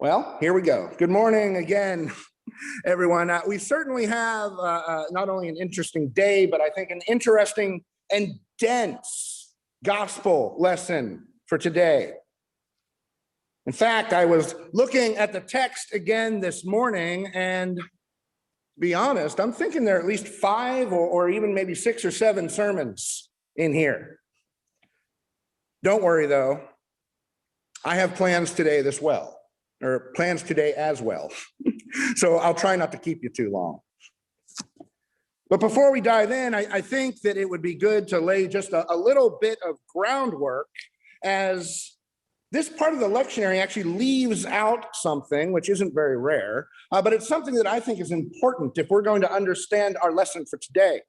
Well, here we go. Good morning again, everyone. We certainly have not only an interesting day, but I think an interesting and dense gospel lesson for today. In fact, I was looking at the text again this morning, and to be honest, I'm thinking there are at least 5 or even maybe 6 or 7 sermons in here. Don't worry, though. I have plans today as well. So I'll try not to keep you too long. But before we dive in, I think that it would be good to lay just a little bit of groundwork, as this part of the lectionary actually leaves out something which isn't very rare, but it's something that I think is important if we're going to understand our lesson for today.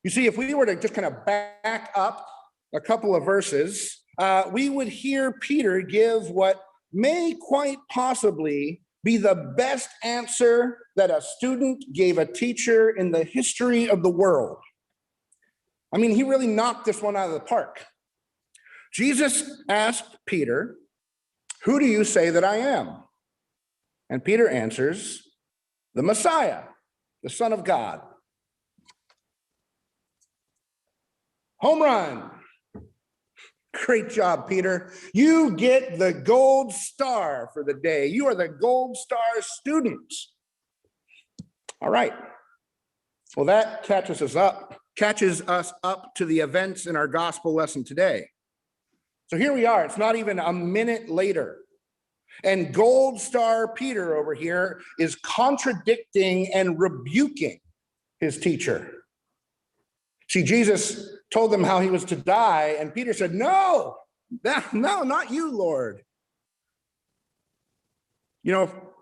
You see, if we were to just kind of back up a couple of verses, we would hear Peter give what may quite possibly be the best answer that a student gave a teacher in the history of the world. I mean, he really knocked this one out of the park. Jesus asked Peter, "Who do you say that I am?" And Peter answers, "The Messiah, the Son of God." Home run. Great job, Peter. You get the gold star for the day. You are the gold star student. All right. Well, that catches us up to the events in our gospel lesson today. So here we are. It's not even a minute later. And gold star Peter over here is contradicting and rebuking his teacher. See, Jesus told them how he was to die, and Peter said, no, not you, Lord. You know,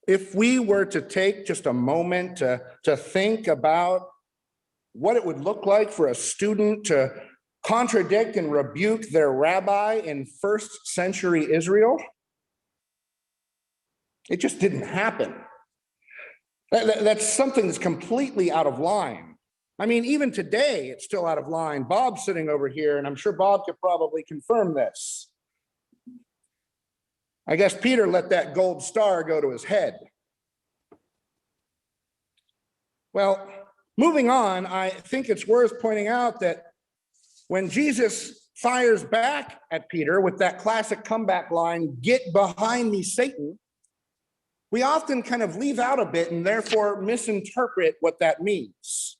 if we were to take just a moment to think about what it would look like for a student to contradict and rebuke their rabbi in first century Israel, it just didn't happen. That's something that's completely out of line. I mean, even today, it's still out of line. Bob's sitting over here, and I'm sure Bob could probably confirm this. I guess Peter let that gold star go to his head. Well, moving on, I think it's worth pointing out that when Jesus fires back at Peter with that classic comeback line, "Get behind me, Satan," we often kind of leave out a bit and therefore misinterpret what that means.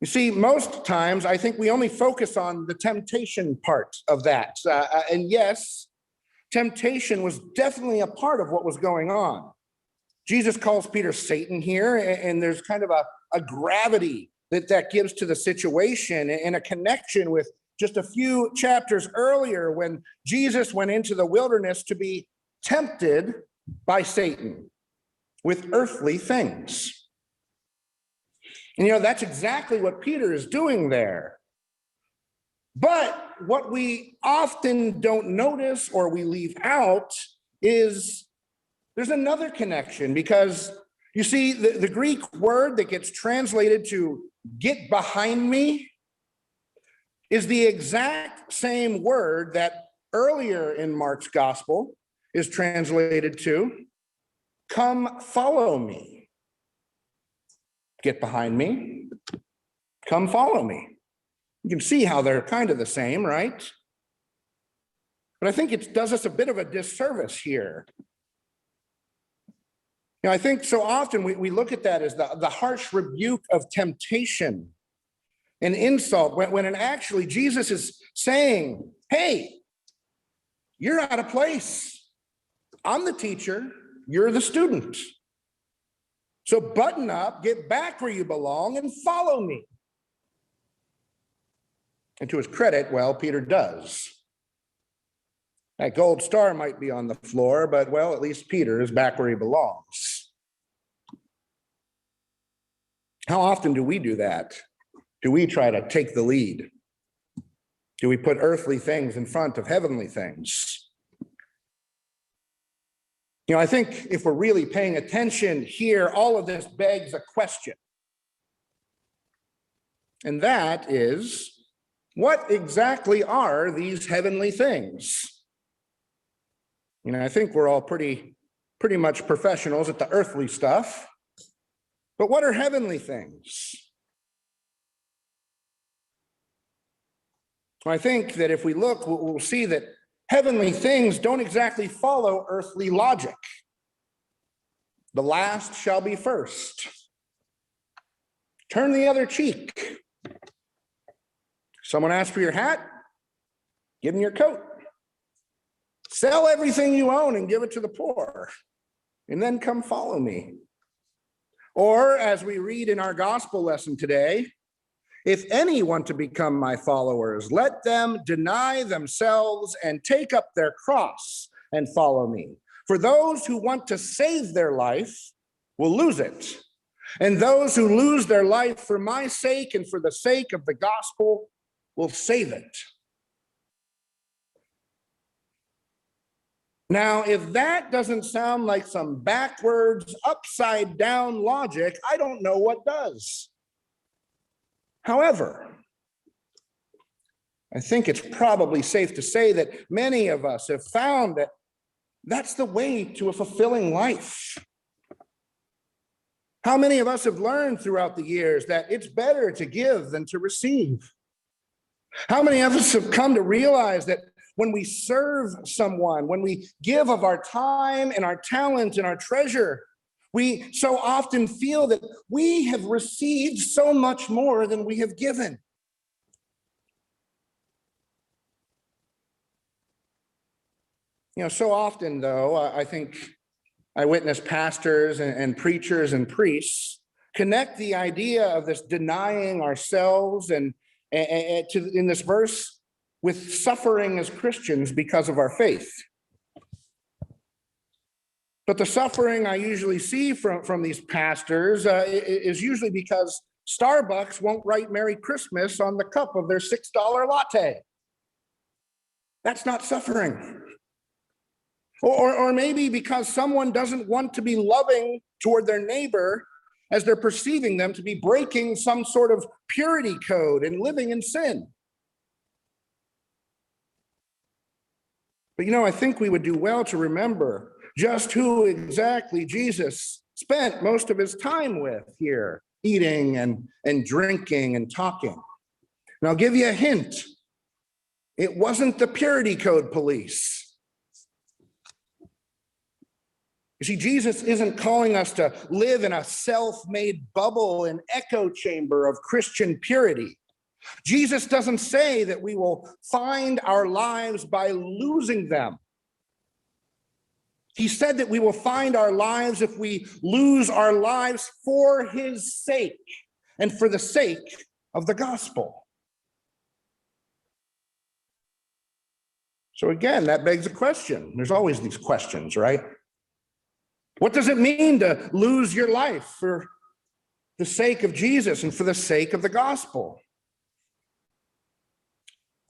You see, most times I think we only focus on the temptation part of that. And yes, temptation was definitely a part of what was going on. Jesus calls Peter Satan here, and there's kind of a gravity that gives to the situation and a connection with just a few chapters earlier when Jesus went into the wilderness to be tempted by Satan with earthly things. And you know, that's exactly what Peter is doing there. But what we often don't notice or we leave out is there's another connection, because you see, the Greek word that gets translated to "get behind me" is the exact same word that earlier in Mark's gospel is translated to "come follow me." Get behind me, come follow me. You can see how they're kind of the same, right? But I think it does us a bit of a disservice here. You know, I think so often we look at that as the harsh rebuke of temptation and insult, when actually Jesus is saying, hey, you're out of place. I'm the teacher, you're the student. So button up, get back where you belong, and follow me. And to his credit, well, Peter does. That gold star might be on the floor, but, well, at least Peter is back where he belongs. How often do we do that? Do we try to take the lead? Do we put earthly things in front of heavenly things? You know, I think if we're really paying attention here, all of this begs a question. And that is, what exactly are these heavenly things? I think we're all pretty much professionals at the earthly stuff. But what are heavenly things? I think that if we look, we'll see that heavenly things don't exactly follow earthly logic. The last shall be first. Turn the other cheek. Someone asks for your hat, give them your coat. Sell everything you own and give it to the poor, and then come follow me. Or, as we read in our gospel lesson today, if any want to become my followers, let them deny themselves and take up their cross and follow me. For those who want to save their life will lose it. And those who lose their life for my sake and for the sake of the gospel will save it. Now, if that doesn't sound like some backwards, upside down logic, I don't know what does. However, I think it's probably safe to say that many of us have found that that's the way to a fulfilling life. How many of us have learned throughout the years that it's better to give than to receive? How many of us have come to realize that when we serve someone, when we give of our time and our talent and our treasure, we so often feel that we have received so much more than we have given. So often, though, I think I witness pastors and preachers and priests connect the idea of this denying ourselves and in this verse with suffering as Christians because of our faith. But the suffering I usually see from these pastors is usually because Starbucks won't write Merry Christmas on the cup of their $6 latte. That's not suffering. Or maybe because someone doesn't want to be loving toward their neighbor as they're perceiving them to be breaking some sort of purity code and living in sin. But I think we would do well to remember just who exactly Jesus spent most of his time with here, eating and drinking and talking. And I'll give you a hint. It wasn't the purity code police. You see, Jesus isn't calling us to live in a self-made bubble and echo chamber of Christian purity. Jesus doesn't say that we will find our lives by losing them. He said that we will find our lives if we lose our lives for his sake and for the sake of the gospel. So again, that begs a question. There's always these questions, right? What does it mean to lose your life for the sake of Jesus and for the sake of the gospel?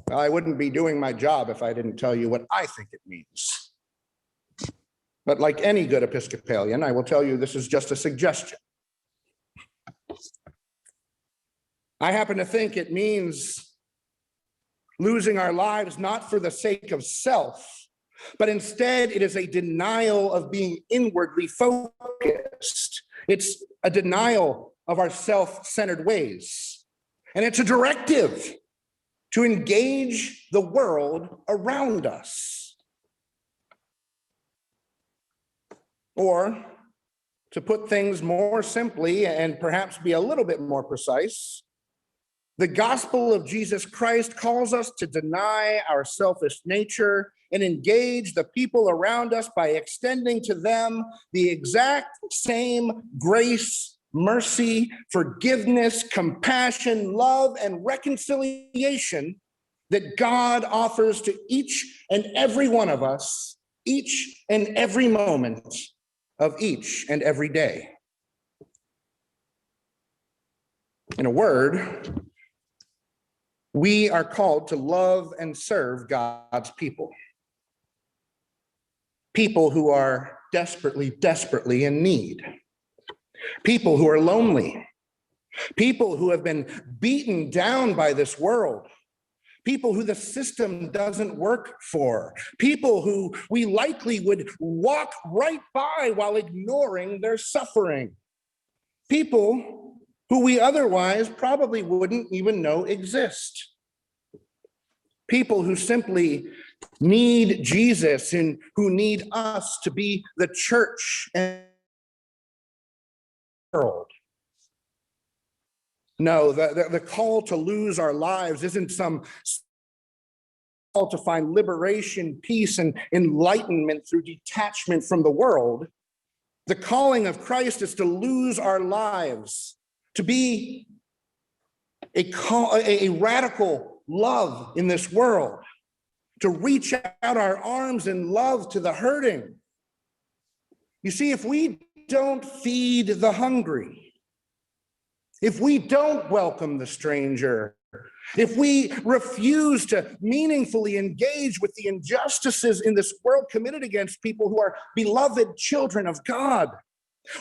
Well, I wouldn't be doing my job if I didn't tell you what I think it means. But like any good Episcopalian, I will tell you this is just a suggestion. I happen to think it means losing our lives not for the sake of self, but instead it is a denial of being inwardly focused. It's a denial of our self-centered ways. And it's a directive to engage the world around us. Or, to put things more simply and perhaps be a little bit more precise, the gospel of Jesus Christ calls us to deny our selfish nature and engage the people around us by extending to them the exact same grace, mercy, forgiveness, compassion, love, and reconciliation that God offers to each and every one of us, each and every moment of each and every day. In a word, we are called to love and serve God's people. People who are desperately, desperately in need. People who are lonely. People who have been beaten down by this world. people who the system doesn't work for, people who we likely would walk right by while ignoring their suffering, people who we otherwise probably wouldn't even know exist, people who simply need Jesus and who need us to be the church and the world. No, the call to lose our lives isn't some call to find liberation, peace, and enlightenment through detachment from the world. The calling of Christ is to lose our lives, to be a radical love in this world, to reach out our arms in love to the hurting. You see, if we don't feed the hungry, if we don't welcome the stranger, if we refuse to meaningfully engage with the injustices in this world committed against people who are beloved children of God,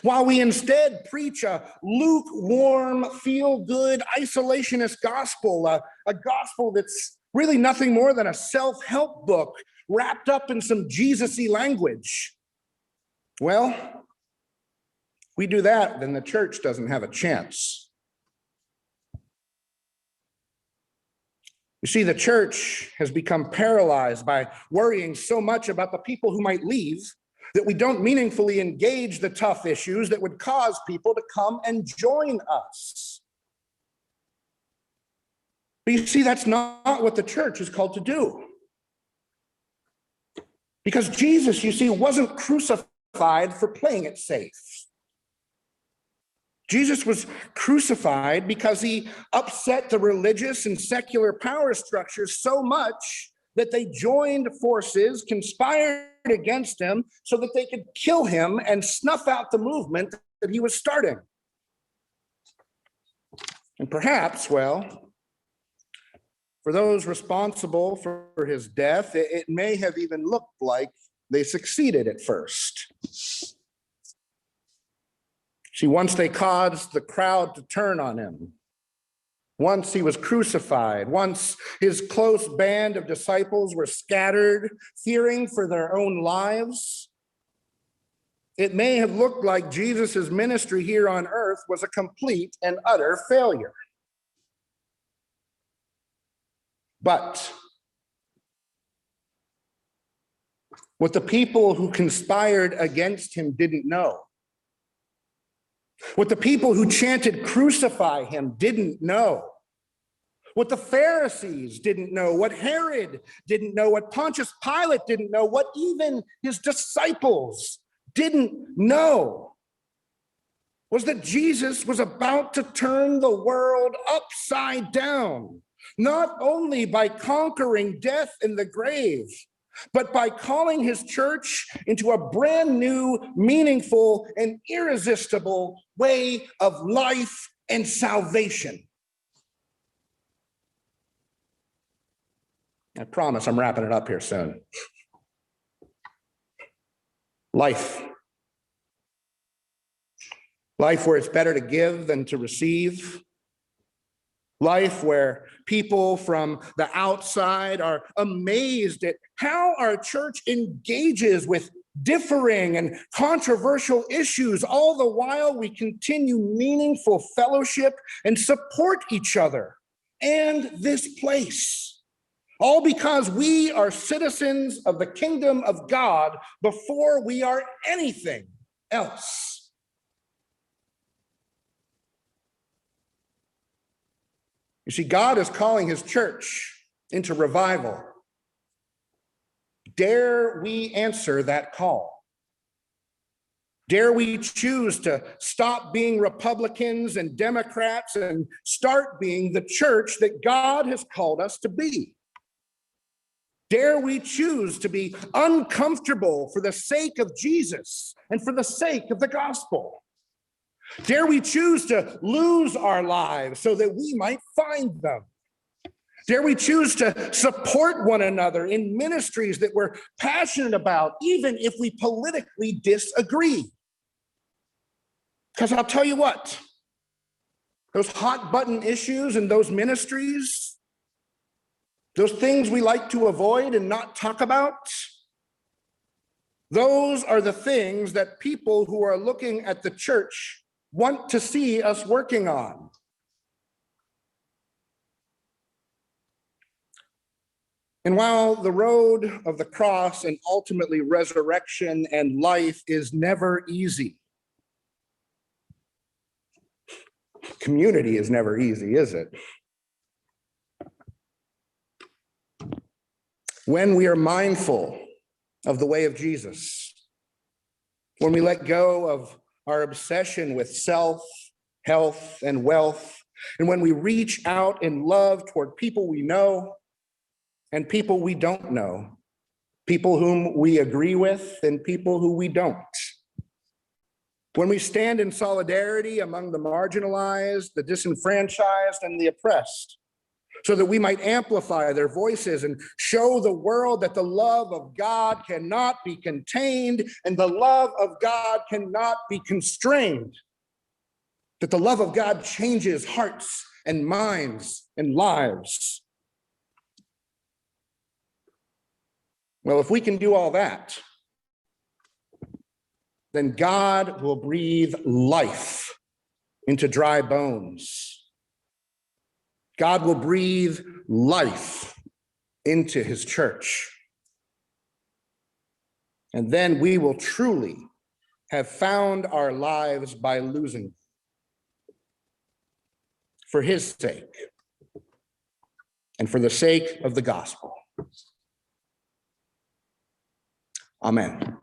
while we instead preach a lukewarm, feel-good, isolationist gospel, a gospel that's really nothing more than a self-help book wrapped up in some Jesus-y language, well, we do that, then the church doesn't have a chance. You see, the church has become paralyzed by worrying so much about the people who might leave that we don't meaningfully engage the tough issues that would cause people to come and join us. But you see, that's not what the church is called to do. Because Jesus, you see, wasn't crucified for playing it safe. Jesus was crucified because he upset the religious and secular power structures so much that they joined forces, conspired against him so that they could kill him and snuff out the movement that he was starting. And perhaps, well, for those responsible for his death, it may have even looked like they succeeded at first. See, once they caused the crowd to turn on him, once he was crucified, once his close band of disciples were scattered, fearing for their own lives, it may have looked like Jesus' ministry here on earth was a complete and utter failure. But what the people who conspired against him didn't know, what the people who chanted "crucify him" didn't know, what the Pharisees didn't know, what Herod didn't know, what Pontius Pilate didn't know, what even his disciples didn't know, was that Jesus was about to turn the world upside down, not only by conquering death and the grave, but by calling his church into a brand new, meaningful, and irresistible way of life and salvation. I promise I'm wrapping it up here soon. Life. Life where it's better to give than to receive. Life where people from the outside are amazed at how our church engages with differing and controversial issues, all the while we continue meaningful fellowship and support each other and this place. All because we are citizens of the kingdom of God before we are anything else. You see, God is calling his church into revival. Dare we answer that call? Dare we choose to stop being Republicans and Democrats and start being the church that God has called us to be? Dare we choose to be uncomfortable for the sake of Jesus and for the sake of the gospel? Dare we choose to lose our lives so that we might find them? Dare we choose to support one another in ministries that we're passionate about, even if we politically disagree? Because I'll tell you what, those hot button issues and those ministries, those things we like to avoid and not talk about, those are the things that people who are looking at the church want to see us working on. And while the road of the cross and ultimately resurrection and life is never easy, community is never easy, is it? When we are mindful of the way of Jesus, when we let go of our obsession with self, health, and wealth, and when we reach out in love toward people we know and people we don't know, people whom we agree with and people who we don't. When we stand in solidarity among the marginalized, the disenfranchised, and the oppressed, so that we might amplify their voices and show the world that the love of God cannot be contained and the love of God cannot be constrained, that the love of God changes hearts and minds and lives. Well, if we can do all that, then God will breathe life into dry bones. God will breathe life into his church. And then we will truly have found our lives by losing for his sake and for the sake of the gospel. Amen.